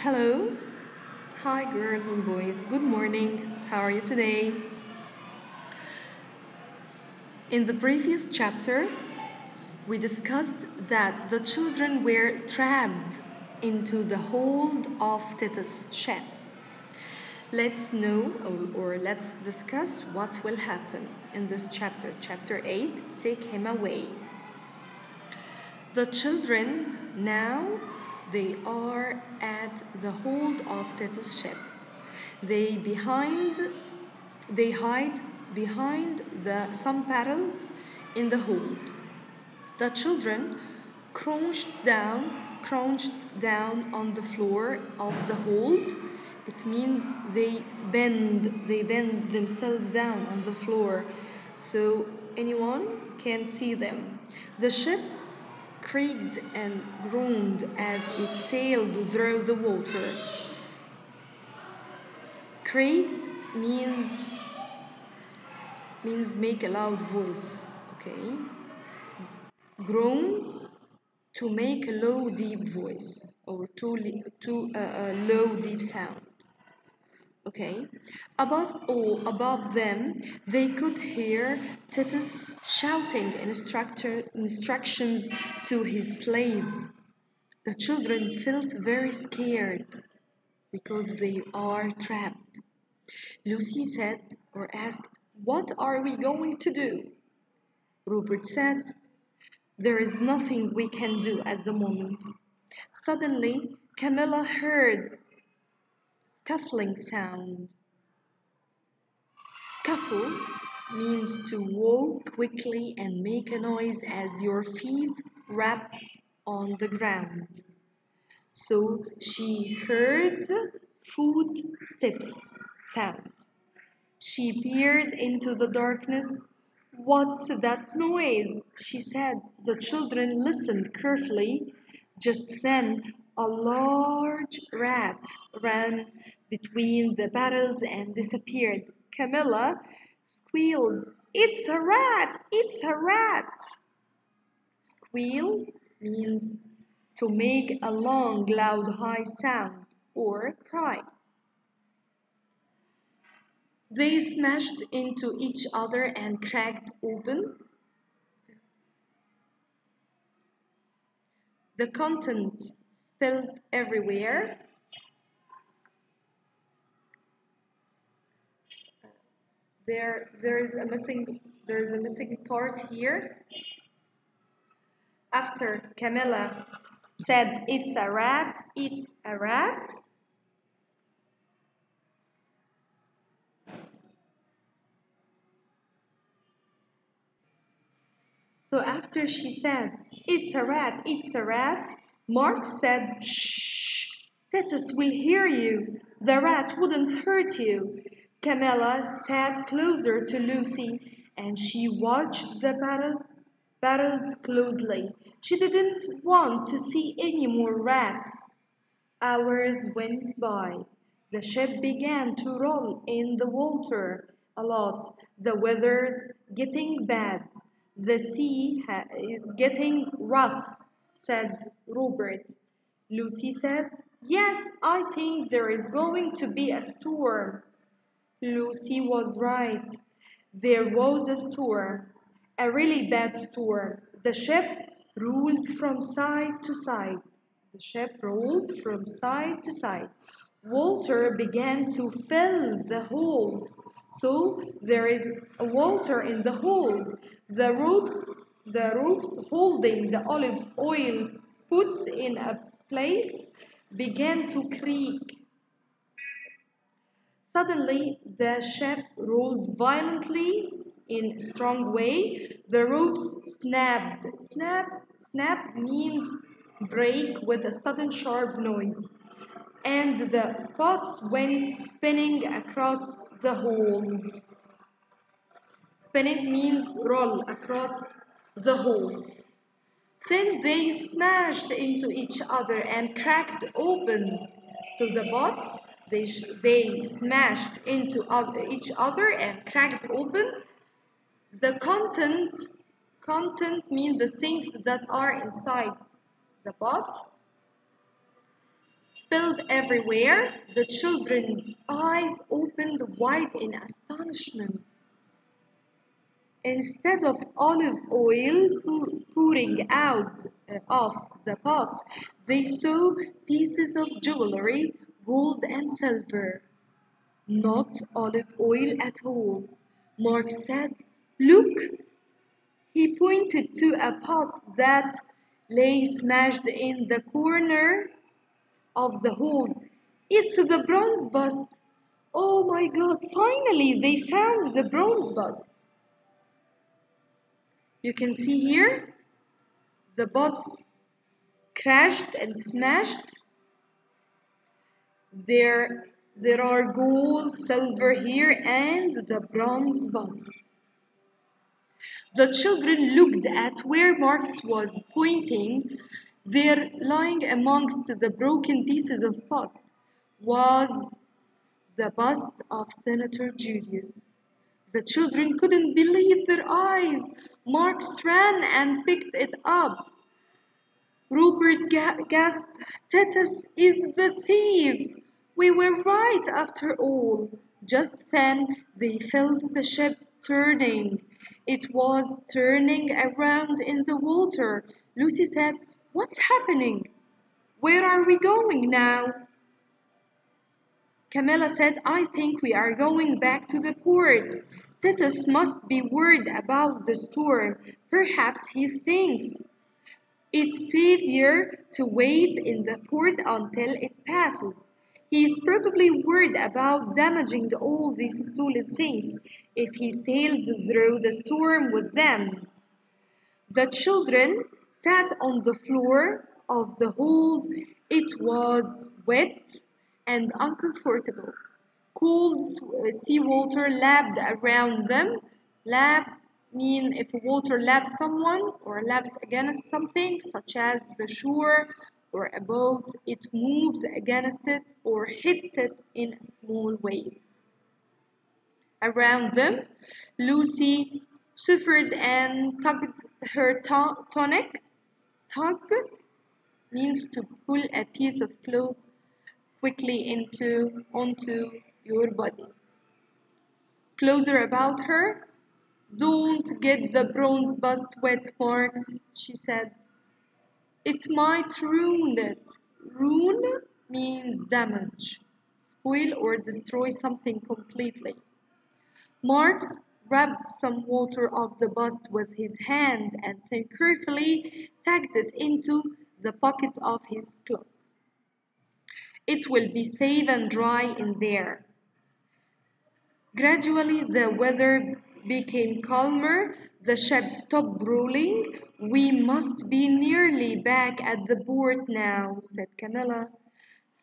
Hello. Hi, girls and boys. Good morning. How are you today? In the previous chapter, we discussed that the children were trapped into the hold of Titus' ship. Let's know or let's discuss what will happen in this chapter. Chapter 8, Take Him Away. The children now they are at the hold of Titus' ship. They behind they hide behind some barrels in the hold. The children crouched down on the floor of the hold. It means they bend themselves down on the floor so anyone can see them. The ship creaked and groaned as it sailed through the water. Creaked means make a loud voice, okay? Groan to make a low deep voice or to low deep sound. Okay. Above them, they could hear Titus shouting instructions to his slaves. The children felt very scared because they are trapped. Lucy said or asked, "What are we going to do?" Rupert said, "There is nothing we can do at the moment." Suddenly, Camilla heard scuffling sound. Scuffle means to walk quickly and make a noise as your feet rap on the ground. So she heard footsteps sound. She peered into the darkness. "What's that noise?" she said. The children listened carefully. Just then, a large rat ran between the barrels and disappeared. Camilla squealed, "It's a rat! It's a rat!" Squeal means to make a long, loud, high sound or cry. They smashed into each other and cracked open. The content spilled everywhere. There is a missing part here. After Camilla said, "It's a rat, it's a rat." So after she said, "It's a rat, it's a rat," Mark said, "Shh, Titus will hear you. The rat wouldn't hurt you." Camilla sat closer to Lucy and she watched the barrels closely. She didn't want to see any more rats. Hours went by. The ship began to roll in the water a lot. The weather's getting bad. The sea is getting rough, said Robert. Lucy said, "Yes, I think there is going to be a storm." Lucy was right. There was a storm, a really bad storm. The ship rolled from side to side. The ship rolled from side to side. Water began to fill the hold. So there is water in the hold. The ropes holding the olive oil puts in a place began to creak. Suddenly, the ship rolled violently in a strong way. The ropes snapped. Snap means break with a sudden sharp noise. And the pots went spinning across the hold. Spinning means roll across the hold. Then they smashed into each other and cracked open. So the bots, they smashed into each other and cracked open. The content means the things that are inside the bot. spilled everywhere. The children's eyes opened wide in astonishment. Instead of olive oil pouring out of the pots, they saw pieces of jewelry, gold and silver. Not olive oil at all. Mark said, "Look." He pointed to a pot that lay smashed in the corner of the hole. "It's the bronze bust." "Oh my God, finally they found the bronze bust." You can see here the pots crashed and smashed. There are gold, silver here, and the bronze bust. The children looked at where Marx was pointing. There, lying amongst the broken pieces of pot, was the bust of Senator Julius. The children couldn't believe their eyes. Marx ran and picked it up. Rupert gasped, "Titus is the thief! We were right after all." Just then they felt the ship turning. It was turning around in the water. Lucy said, "What's happening? Where are we going now?" Camilla said, "I think we are going back to the port. Titus must be worried about the storm. Perhaps he thinks it's safer to wait in the port until it passes. He's probably worried about damaging all these stolen things if he sails through the storm with them." The children sat on the floor of the hold. It was wet and uncomfortable. Cold seawater lapped around them. Lap mean if water laps someone or laps against something, such as the shore or a boat, it moves against it or hits it in small waves. Around them, Lucy shivered and tugged her tunic. Tug means to pull a piece of cloth quickly onto your body. Closer about her. "Don't get the bronze bust wet, Marks," she said. "It might ruin it." Ruin means damage, spoil or destroy something completely. Marks rubbed some water off the bust with his hand and then carefully tucked it into the pocket of his cloak. "It will be safe and dry in there." Gradually the weather became calmer. The ship stopped rolling. "We must be nearly back at the port now," said Camilla.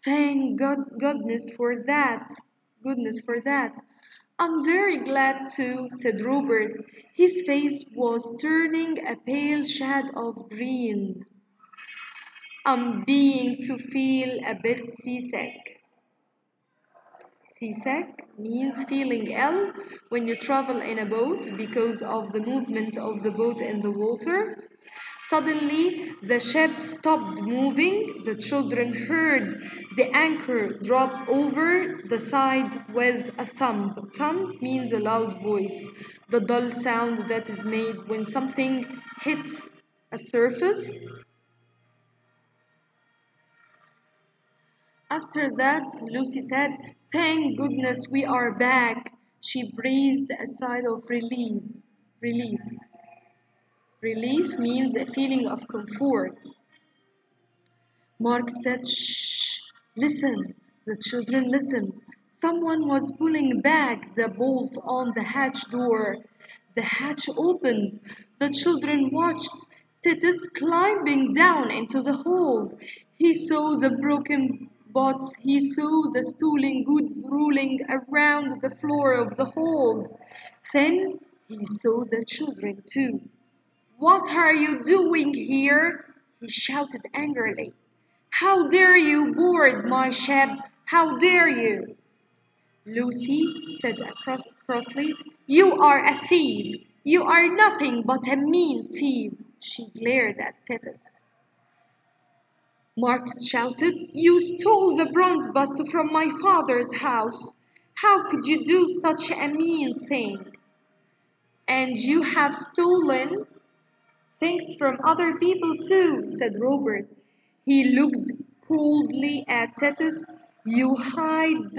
"Thank goodness for that. Goodness for that." "I'm very glad too," said Robert. His face was turning a pale shade of green. "I'm beginning to feel a bit seasick." Seasick means feeling ill when you travel in a boat because of the movement of the boat in the water. Suddenly, the ship stopped moving. The children heard the anchor drop over the side with a thump. Thump means a loud voice, the dull sound that is made when something hits a surface. After that, Lucy said, "Thank goodness we are back." She breathed a sigh of relief. Relief. Relief means a feeling of comfort. Mark said, "Shh, listen." The children listened. Someone was pulling back the bolt on the hatch door. The hatch opened. The children watched Titus climbing down into the hold. He saw the broken pots. He saw the stolen goods rolling around the floor of the hold. Then he saw the children too. "What are you doing here?" he shouted angrily. "How dare you board my ship? How dare you?" Lucy said crossly, "You are a thief. You are nothing but a mean thief." She glared at Titus. Marx shouted. You stole the bronze bust from my father's house. How could you do such a mean thing? And you have stolen things from other people too, said Robert. He looked coldly at Titus. You hide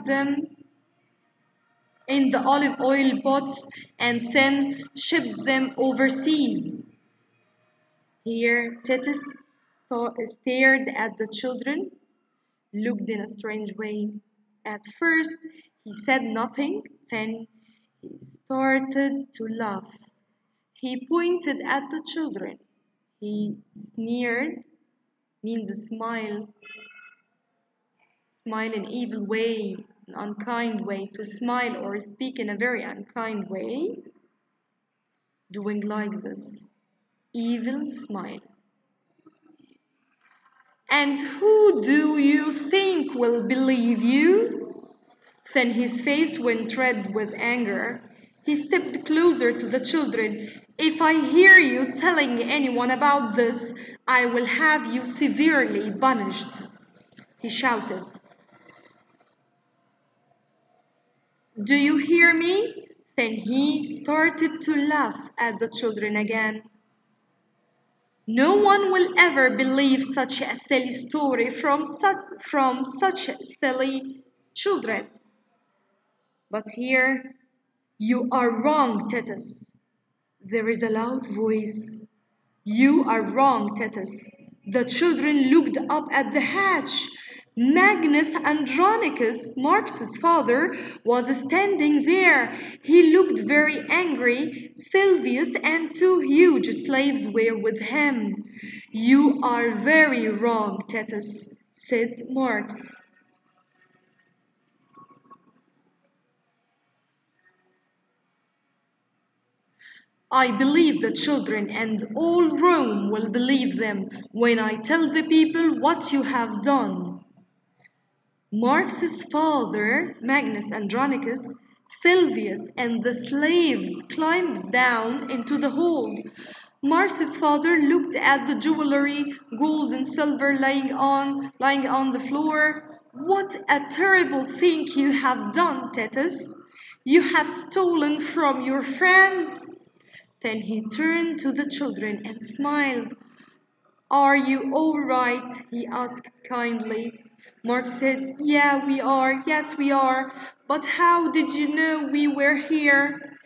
them in the olive oil pots and then ship them overseas. Here, Titus stared at the children, looked in a strange way. At first, he said nothing, then he started to laugh. He pointed at the children. He sneered, means a smile in an evil way, an unkind way, to smile or speak in a very unkind way, doing like this, evil smile. And who do you think will believe you? Then his face went red with anger. He stepped closer to the children. If I hear you telling anyone about this, I will have you severely punished, he shouted. Do you hear me? Then he started to laugh at the children again. No one will ever believe such a silly story from such silly children. But here, you are wrong, Titus. There is a loud voice. You are wrong, Titus. The children looked up at the hatch. Magnus Andronicus, Marx's father, was standing there. He looked very angry. Silvius and two huge slaves were with him. You are very wrong, Titus, said Marx. I believe the children and all Rome will believe them when I tell the people what you have done. Marx's father, Magnus Andronicus, Silvius, and the slaves climbed down into the hold. Marx's father looked at the jewelry, gold and silver lying on the floor. What a terrible thing you have done, Titus. You have stolen from your friends. Then he turned to the children and smiled. Are you all right? He asked kindly. Mark said, Yeah, we are. Yes, we are. But how did you know we were here?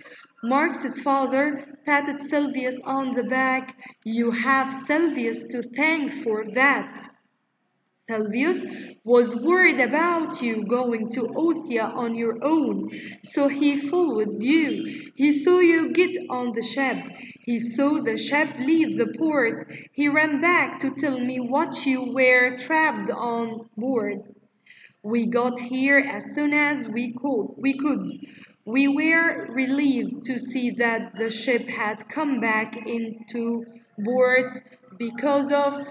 Marx's father patted Silvius on the back. You have Silvius to thank for that. Silvius was worried about you going to Ostia on your own, so he followed you. He saw you get on the ship. He saw the ship leave the port. He ran back to tell me what you were trapped on board. We got here as soon as we could. We were relieved to see that the ship had come back into port because of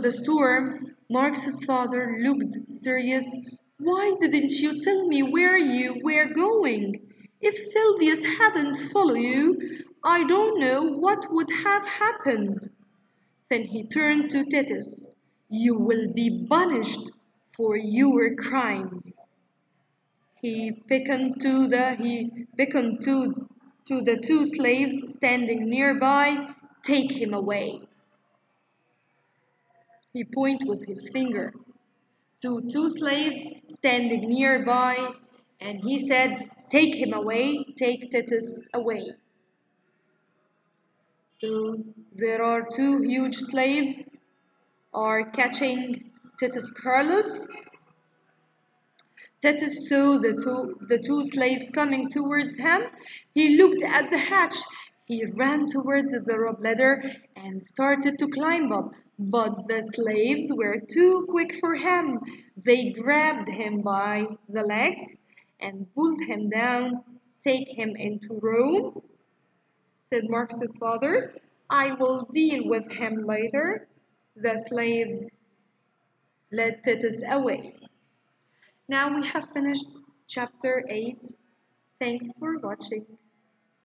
the storm. Marx's father looked serious. Why didn't you tell me where you were going? If Silvius hadn't followed you, I don't know what would have happened. Then he turned to Titus. You will be punished for your crimes. He beckoned to the two slaves standing nearby. Take him away. He pointed with his finger to two slaves standing nearby, and he said, Take him away, take Titus away. So there are two huge slaves are catching Titus Carlos. Titus saw the two slaves coming towards him. He looked at the hatch. He ran towards the rope ladder and started to climb up. But the slaves were too quick for him. They grabbed him by the legs and pulled him down. Take him into Rome, said Marx's father. I will deal with him later. The slaves led Titus away. Now we have finished chapter 8. Thanks for watching.